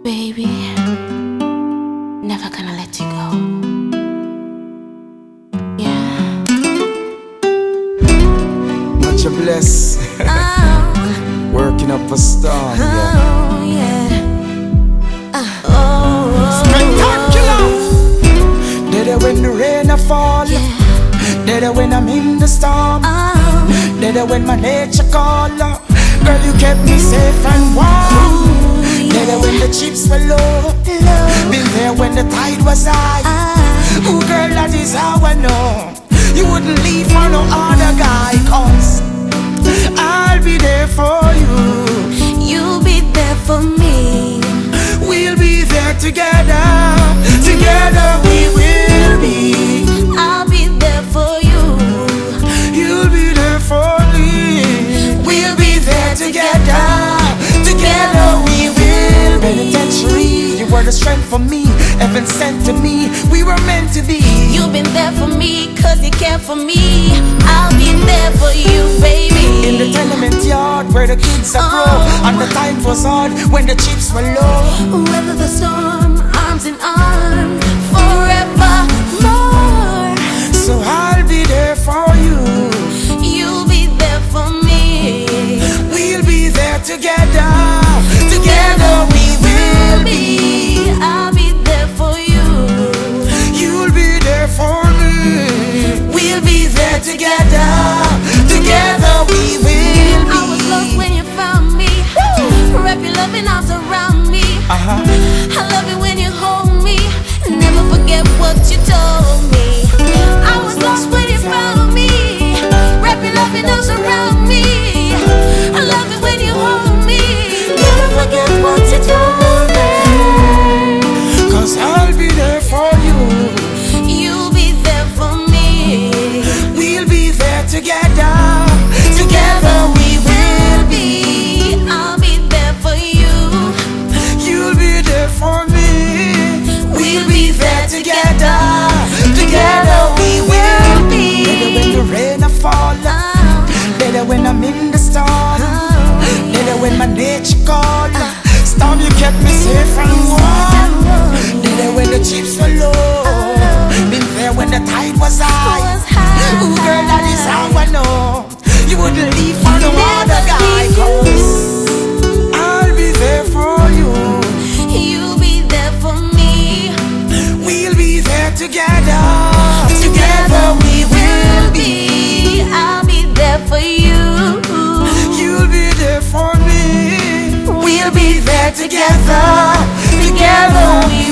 Baby, never gonna let you go. Yeah. Much a bless. Oh, Working up a storm. oh, yeah. Spectacular. Dead when the rain a fall. Yeah. Dead when I'm in the storm. Oh, Dead when my nature call. Girl, you kept me safe and warm. Dead when the chips were low. Been there when the tide was high. Ooh, girl, that is how I know you wouldn't leave for no other guy. 'Cause I'll be there for you. you'll be there for me. We'll be there together. Together we will be. I'll be there for you. You'll be there for me. We'll be there together. Together we will be. Penitentiary, you were the strength for me. Heaven sent to me. We were meant to be. You've been there for me, 'cause you care for me. I'll be there for you, baby. In the tenement yard where the kids are grow. And the times was hard when the chips were low. Weather the storm, arms in arms, forevermore. So I'll be there for you. You'll be there for me. We'll be there together. Together we will be. I'll be there for you. You'll be there for me. We'll be there together. Together we will be. I was lost when you found me. Wrap your loving arms around me. I love it when you hold me. Never forget what you told me. I was lost when you found me. Wrap your loving arms around me. I love it when you hold me. Never forget what you told me. 'Cause I'll be there for you. You'll be there for me. We'll be there together. Together we will be. I'll be there for you. You'll be there for me. We'll be there together. Together we will be. Better when the rain a fall. Better when I'm in the storm. Better when my nature call. Storm, you kept me safe and warm. Better when the chips were low. Been there when the tide was high. Ooh, girl, that is how I know you wouldn't leave for no other guy. 'Cause I'll be there for you. You'll be there for me. We'll be there together. Together we will be. I'll be there for you. You'll be there for me. We'll be there together. Together we